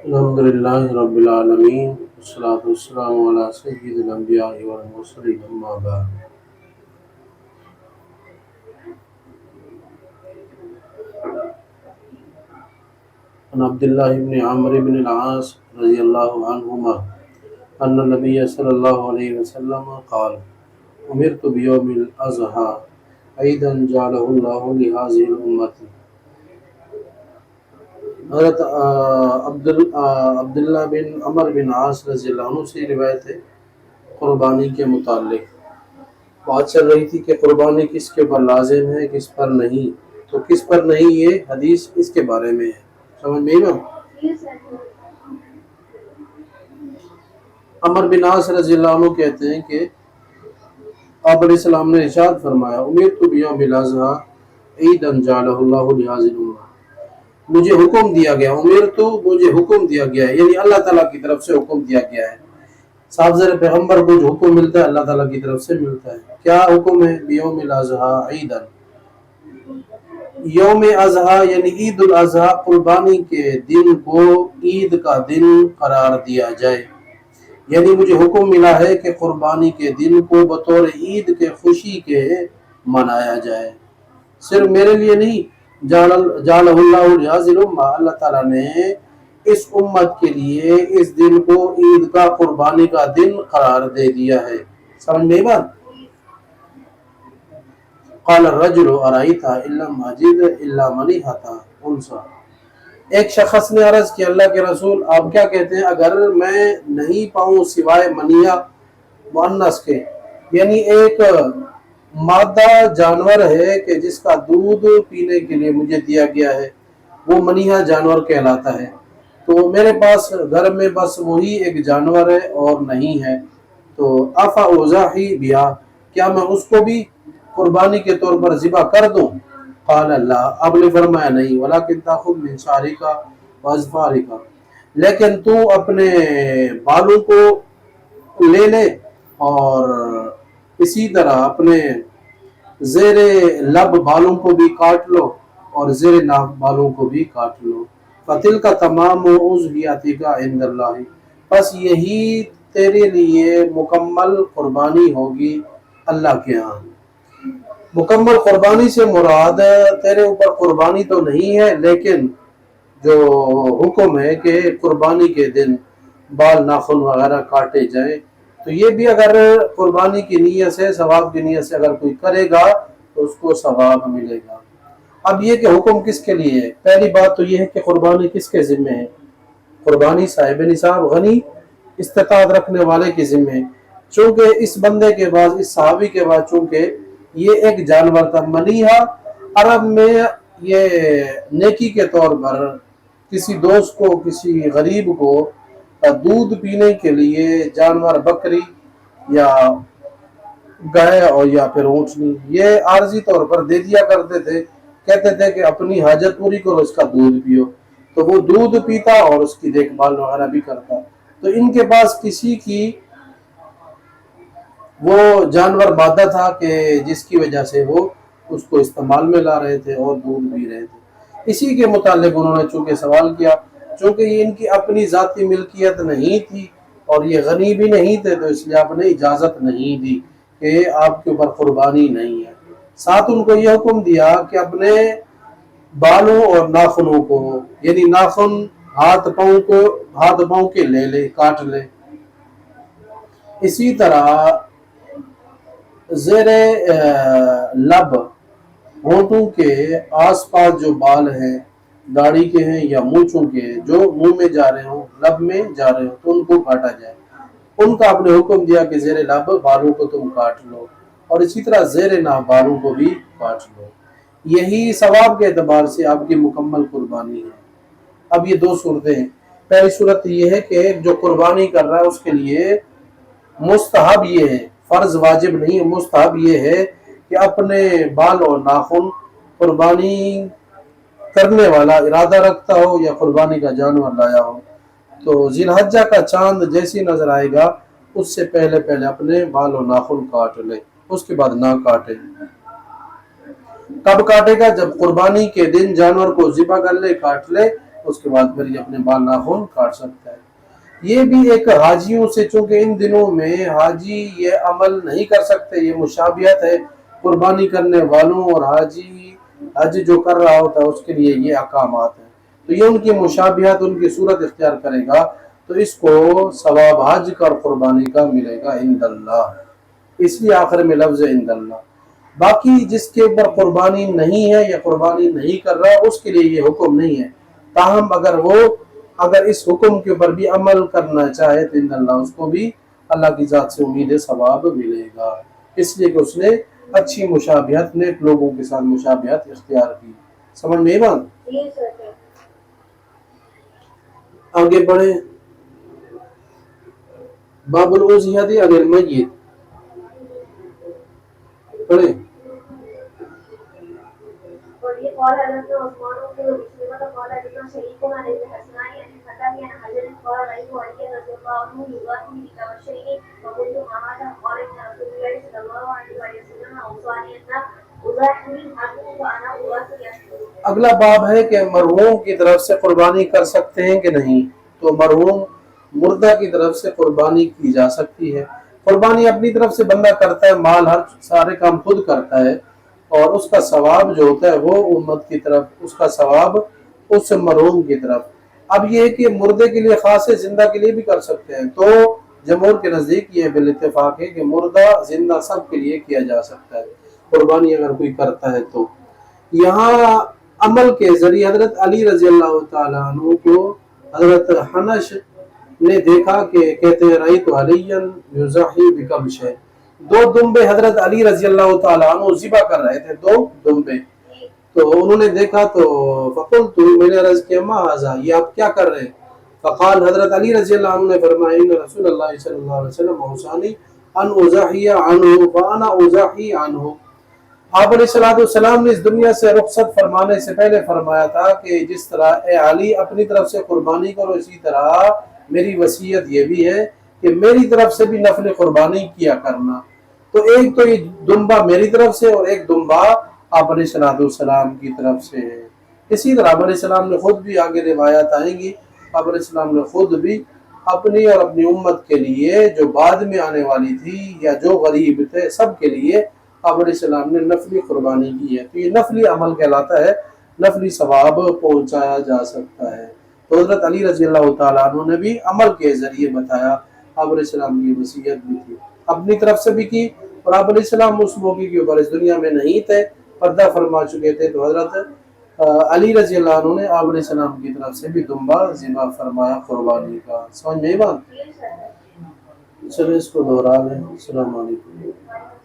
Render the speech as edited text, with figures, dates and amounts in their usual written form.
الحمد للہ رب العالمین والصلاة والسلام علی سید الانبیاء والمرسلین اما بعد۔ عن عبداللہ بن عمرو بن العاص رضی اللہ عنہما ان النبی صلی اللہ علیہ وسلم قال امرت بیوم الاضحیٰ عیدا جعلہ اللہ لہذه الامت۔ حضرت عبداللہ بن عمر بن عاص رضی اللہ عنہ سے روایت ہے قربانی کے متعلق۔ بات چل رہی تھی کہ قربانی کس کے پر لازم ہے کس پر نہیں، تو کس پر نہیں یہ حدیث اس کے بارے میں ہے، سمجھ میں نا۔ عمر بن عاص رضی اللہ عنہ کہتے ہیں کہ آپ علیہ السلام نے ارشاد فرمایا امرت بیوم الاضحیٰ عیدا جعلہ اللہ لہذه الامة، مجھے حکم دیا گیا، مجھے حکم دیا گیا ہے، یعنی اللہ تعالیٰ کی طرف سے حکم دیا گیا ہے۔ صاحب زر پیغمبر کو جو حکم ملتا ہے اللہ تعالیٰ کی طرف سے ملتا ہے۔ کیا حکم ہے؟ بیوم الاضحیٰ عیدا، یوم اضحیٰ یعنی عید الاضحیٰ، قربانی کے دن کو عید کا دن قرار دیا جائے، یعنی مجھے حکم ملا ہے کہ قربانی کے دن کو بطور عید کے خوشی کے منایا جائے، صرف میرے لیے نہیں، جعلہ اللہ لہذه الامة، اللہ تعالیٰ نے اس امت کے لیے اس دن کو عید کا قربانی کا دن قرار دے دیا ہے، سمجھ میں بات۔ قال الرجل ارأيت ان لم اجد الا منیحة انثى، ایک شخص نے عرض کیا اللہ کے رسول آپ کیا کہتے ہیں اگر میں نہیں پاؤں سوائے منیہ مؤنث کے، یعنی ایک مادہ جانور ہے کہ جس کا دودھ پینے کے لیے مجھے دیا گیا ہے، وہ منیہ جانور کہلاتا ہے، تو میرے پاس گھر میں بس وہی ایک جانور ہے اور نہیں ہے، تو افا اضحی بہا، کیا میں اس کو بھی قربانی کے طور پر ذبح کر دوں؟ قال اللہ، آپ نے فرمایا نہیں، ولکن تاخذ من شعرک واظفارک، لیکن تو اپنے بالوں کو لے لے اور اسی طرح اپنے زیر لب بالوں کو بھی کاٹ لو اور زیر ناف بالوں کو بھی کاٹ لو، فتل کا تمام اضحیاتی کا عند اللہ، بس یہی تیرے لیے مکمل قربانی ہوگی اللہ کے ہاں۔ مکمل قربانی سے مراد تیرے اوپر قربانی تو نہیں ہے، لیکن جو حکم ہے کہ قربانی کے دن بال ناخن وغیرہ کاٹے جائیں، تو یہ بھی اگر قربانی کی نیت سے، ثواب کی نیت سے اگر کوئی کرے گا تو اس کو ثواب ملے گا۔ اب یہ کہ حکم کس کے لیے ہے؟ پہلی بات تو یہ ہے کہ قربانی کس کے ذمہ ہے؟ قربانی صاحب نصاب غنی استطاعت رکھنے والے کے ذمہ ہے، چونکہ اس بندے کے بعد، اس صحابی کے بعد چونکہ یہ ایک جانور تھا، منیہ عرب میں یہ نیکی کے طور پر کسی دوست کو، کسی غریب کو دودھ پینے کے لیے جانور بکری یا گائے اور یا پھر اونٹنی یہ عارضی طور پر دے دیا کرتے تھے، کہتے تھے کہ اپنی حاجت پوری کرو اس کا دودھ پیو، تو وہ دودھ پیتا اور اس کی دیکھ بھال وغیرہ بھی کرتا، تو ان کے پاس کسی کی وہ جانور مادہ تھا کہ جس کی وجہ سے وہ اس کو استعمال میں لا رہے تھے اور دودھ پی رہے تھے، اسی کے متعلق انہوں نے چونکہ سوال کیا، چونکہ یہ ان کی اپنی ذاتی ملکیت نہیں تھی اور یہ غنی بھی نہیں تھے، تو اس لیے آپ نے اجازت نہیں دی کہ آپ کے اوپر قربانی نہیں ہے۔ ساتھ ان کو یہ حکم دیا کہ اپنے بالوں اور ناخنوں کو، یعنی ناخن ہاتھ پاؤں کے لے لے، کاٹ لے، اسی طرح زیر لب ہونٹوں کے آس پاس جو بال ہیں، داڑھی کے ہیں یا مونچھوں کے ہیں، جو منہ میں جا رہے ہوں، لب میں جا رہے ہوں، تو ان کو کاٹا جائے۔ ان کا آپ نے حکم دیا کہ زیر لب بالوں کو تم کاٹ لو اور اسی طرح زیر ناف بالوں کو بھی کاٹ لو، یہی ثواب کے اعتبار سے آپ کی مکمل قربانی ہے۔ اب یہ دو صورتیں ہیں، پہلی صورت یہ ہے کہ جو قربانی کر رہا ہے اس کے لیے مستحب یہ ہے، فرض واجب نہیں، مستحب یہ ہے کہ اپنے بال اور ناخن قربانی کرنے والا ارادہ رکھتا ہو یا قربانی کا جانور لایا ہو، تو ذی الحجہ کا چاند جیسی نظر آئے گا اس سے پہلے اپنے بال اور ناخن کاٹ لے، اس کے بعد نہ کاٹے۔ کب کاٹے گا؟ جب قربانی کے دن جانور کو ذبح کر لے، کاٹ لے، اس کے بعد پھر یہ اپنے بال ناخن کاٹ سکتا ہے۔ یہ بھی ایک حاجیوں سے، چونکہ ان دنوں میں حاجی یہ عمل نہیں کر سکتے، یہ مشابہت ہے قربانی کرنے والوں اور حاجی حج جو کر رہا ہوتا ہے اس کے لیے یہ احکامات ہیں، تو یہ ان کی مشابہت، ان کی صورت اختیار کرے گا تو اس کو ثواب حج کا اور قربانی کا ملے گا عند اللہ، اس لیے آخر میں لفظ عند اللہ۔ باقی جس کے اوپر قربانی نہیں ہے یا قربانی نہیں کر رہا اس کے لیے یہ حکم نہیں ہے، تاہم اگر اس حکم کے اوپر بھی عمل کرنا چاہے تو عند اللہ اس کو بھی اللہ کی ذات سے امید ثواب ملے گا، اس لیے کہ اس نے اچھی مشابہت، نیک لوگوں کے ساتھ مشابہت اختیار کی۔ سمجھ میں بات؟ آگے بڑھیں، باب الأضحیۃ علی المیت پڑھیں۔ قال حدثنا عثمان بن مسلمة قال حدثنا شريك عن ابن حسناء عن الحكم عن حجر قال رأيت علي رضي الله عنه يضاحي بكبشين فقلت ما هذا؟ قال إن رسول الله صلى الله عليه وسلم أوصاني أن أضاحي عنه وأنا أضاحي عنه۔ اگلا باب ہے کہ مرحوم کی طرف سے قربانی کر سکتے ہیں کہ نہیں، تو مرحوم مردہ کی طرف سے قربانی کی جا سکتی ہے۔ قربانی اپنی طرف سے بندہ کرتا ہے، مال ہر سارے کام خود کرتا ہے، اور اس کا ثواب جو ہوتا ہے وہ امت کی طرف، اس کا ثواب اس مرحوم کی طرف۔ اب یہ ہے کہ مردے کے لیے خاص ہے، زندہ کے لیے بھی کر سکتے ہیں، تو جمہور کے نزدیک یہ بالاتفاق ہے کہ مردہ زندہ سب کے لیے کیا جا سکتا ہے قربانی اگر کوئی کرتا ہے تو۔ یہاں عمل کے ذریعے حضرت علی رضی اللہ تعالیٰ عنہ کو حضرت حنش نے دیکھا کہ کہتے ہیں رأیت علیٰ یضحی بکبشین، دو دمبے حضرت علی رضی اللہ تعالیٰ عنہ ذبح کر رہے تھے، دو دمبے، تو انہوں نے دیکھا تو فقلت، میں نے عرض کیا ما ھذا، یہ آپ کیا کر رہے ہیں؟ فقال، حضرت علی رضی اللہ عنہ نے فرمایا ان رسول اللہ صلی اللہ علیہ وسلم اوصانی ان اضحی عنہ وانا اضحی عنہ۔ آپ علیہ السلام نے اس دنیا سے رخصت فرمانے سے پہلے فرمایا تھا کہ جس طرح اے علی اپنی طرف سے قربانی کرو، اسی طرح میری وصیت یہ بھی ہے کہ میری طرف سے بھی نفل قربانی کیا کرنا۔ تو ایک تو یہ دمبا میری طرف سے اور ایک دمبا آپ علیہ السلام کی طرف سے ہے۔ اسی طرح آپ علیہ السلام نے خود بھی، آگے روایات آئیں گی، آپ علیہ السلام نے خود بھی اپنی اور اپنی امت کے لیے جو بعد میں آنے والی تھی یا جو غریب تھے سب کے لیے آپ علیہ السلام نے نفلی قربانی کی ہے، تو یہ نفلی عمل کہلاتا ہے، نفلی ثواب پہنچایا جا سکتا ہے۔ تو حضرت علی رضی اللہ تعالیٰ عنہ نے بھی عمل کے ذریعے بتایا، آپ علیہ السلام کی وصیت بھی تھی، اپنی طرف سے بھی کی، اور آپ علیہ السلام اس موقع کے اوپر اس دنیا میں نہیں تھے، پردہ فرما چکے تھے، تو حضرت علی رضی اللہ عنہ نے آپ علیہ السلام کی طرف سے بھی دمبا ذبح فرمایا قربانی کا۔ سمجھ میں بات؟ چلو اس کو دوہرا لیں۔ السلام علیکم۔